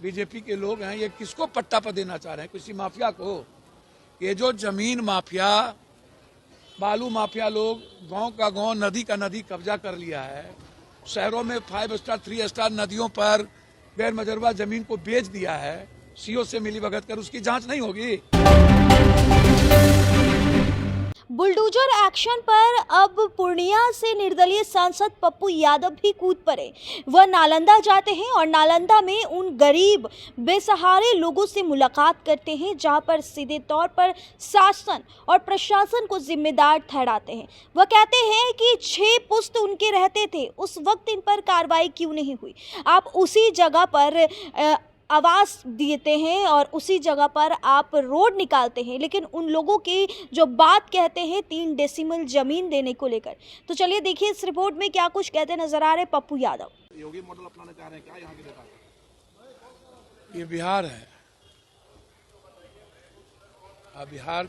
BJP के लोग हैं, ये किसको पट्टा पर देना चाह रहे हैं? किसी माफिया को? ये जो जमीन माफिया, बालू माफिया लोग गांव का गांव, नदी का नदी कब्जा कर लिया है। शहरों में 5 स्टार 3 स्टार नदियों पर गैर मजरूबा जमीन को बेच दिया है। सीओ से मिलीभगत कर उसकी जांच नहीं होगी। बुलडोजर एक्शन पर अब पूर्णिया से निर्दलीय सांसद पप्पू यादव भी कूद पड़े। वह नालंदा जाते हैं और नालंदा में उन गरीब बेसहारे लोगों से मुलाकात करते हैं जहां पर सीधे तौर पर शासन और प्रशासन को जिम्मेदार ठहराते हैं। वह कहते हैं कि 6 पुस्त उनके रहते थे, उस वक्त इन पर कार्रवाई क्यों नहीं हुई। आप उसी जगह पर आवास देते हैं और उसी जगह पर आप रोड निकालते हैं, लेकिन उन लोगों की जो बात कहते हैं 3 डेसिमल जमीन देने को लेकर। तो चलिए देखिए इस रिपोर्ट में क्या कुछ कहते नजर आ रहे पप्पू यादव। योगी मॉडल अपनाना चाह रहे हैं क्या यहाँ के नेता? ये बिहार है। बिहार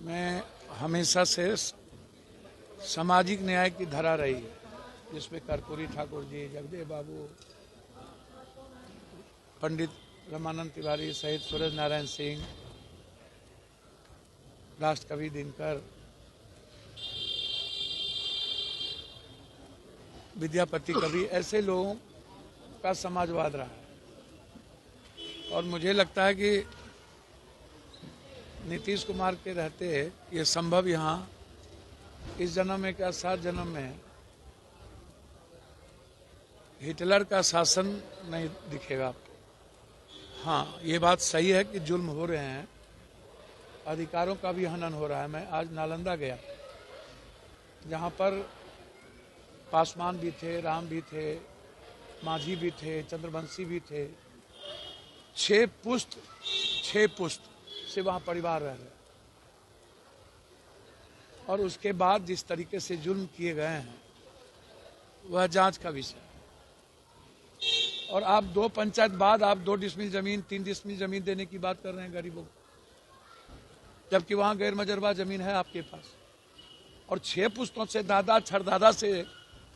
में हमेशा से सामाजिक न्याय की धारा रही है, जिसमें कर्पूरी ठाकुर जी, जगदेव बाबू, पंडित रमानंद तिवारी सहित सूरज नारायण सिंह, राष्ट्र कवि दिनकर, विद्यापति कवि, ऐसे लोगों का समाजवाद रहा है। और मुझे लगता है कि नीतीश कुमार के रहते ये संभव यहाँ इस जन्म में क्या 7 जन्म में हिटलर का शासन नहीं दिखेगा आपको। हाँ, ये बात सही है कि जुल्म हो रहे हैं, अधिकारों का भी हनन हो रहा है। मैं आज नालंदा गया, जहाँ पर पासवान भी थे, राम भी थे, माझी भी थे, चंद्रवंशी भी थे। 6 पुस्त से वहाँ परिवार रह रहे, और उसके बाद जिस तरीके से जुल्म किए गए हैं वह जांच का विषय। और आप 2 पंचायत बाद आप 2 डिसमिल जमीन 3 डिसमिल जमीन देने की बात कर रहे हैं गरीबों को, जबकि वहां गैर मजरूबा जमीन है आपके पास। और 6 पुस्तों से, दादा छड़दादा से,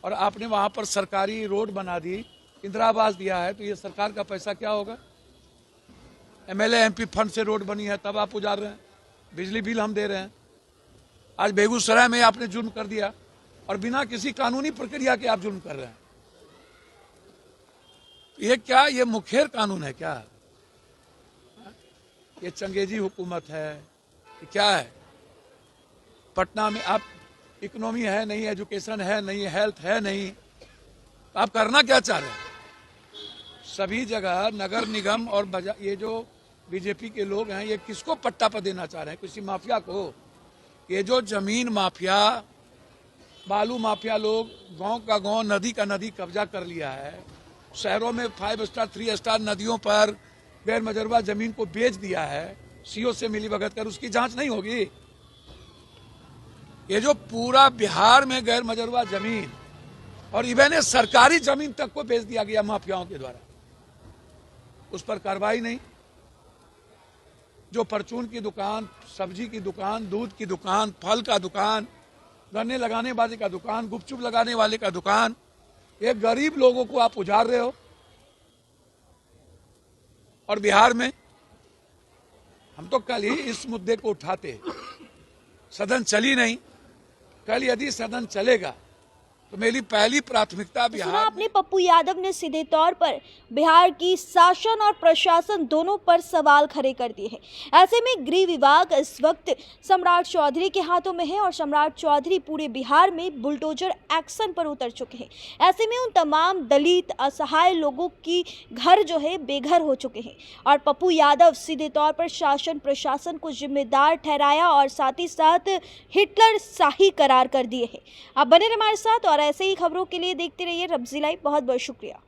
और आपने वहां पर सरकारी रोड बना दी, इंदिरा आवास दिया है, तो ये सरकार का पैसा क्या होगा? एमएलए एमपी फंड से रोड बनी है तब आप उजाड़ रहे हैं, बिजली बिल हम दे रहे हैं। आज बेगूसराय में आपने जुल्म कर दिया और बिना किसी कानूनी प्रक्रिया के आप जुल्म कर रहे हैं। ये क्या, ये मुखेर कानून है क्या? ये चंगेजी हुकूमत है, ये क्या है? पटना में आप इकोनॉमी है नहीं, एजुकेशन है नहीं, हेल्थ है नहीं, तो आप करना क्या चाह रहे हैं? सभी जगह नगर निगम और ये जो बीजेपी के लोग हैं, ये किसको पट्टा पर देना चाह रहे हैं? किसी माफिया को? ये जो जमीन माफिया, बालू माफिया लोग गांव का गांव, नदी का नदी कब्जा कर लिया है। शहरों में 5 स्टार 3 स्टार नदियों पर गैर मजरूबा जमीन को बेच दिया है। सीओ से मिलीभगत कर उसकी जांच नहीं होगी। ये जो पूरा बिहार में गैर मजरूबा जमीन और इवन सरकारी जमीन तक को बेच दिया गया माफियाओं के द्वारा, उस पर कार्रवाई नहीं। जो परचून की दुकान, सब्जी की दुकान, दूध की दुकान, फल का दुकान, गन्ने लगाने वाले का दुकान, गुपचुप लगाने वाले का दुकान, ये गरीब लोगों को आप उजाड़ रहे हो। और बिहार में हम तो कल ही इस मुद्दे को उठाते, सदन चली नहीं। कल यदि सदन चलेगा तो मेरी पहली प्राथमिकता बिहार। आपने पप्पू यादव ने सीधे तौर पर बिहार की शासन और प्रशासन दोनों पर सवाल खड़े कर दिए हैं। ऐसे में गृह विभाग इस वक्त सम्राट चौधरी के हाथों में है और सम्राट चौधरी पूरे बिहार में बुलडोजर एक्शन पर उतर चुके हैं। ऐसे में उन तमाम दलित असहाय लोगों की घर जो है बेघर हो चुके हैं और पप्पू यादव सीधे तौर पर शासन प्रशासन को जिम्मेदार ठहराया और साथ ही साथ हिटलर शाही करार कर दिए हैं। आप बने रहे हमारे साथ और ऐसे ही खबरों के लिए देखते रहिए रब्जी लाइव। बहुत बहुत शुक्रिया।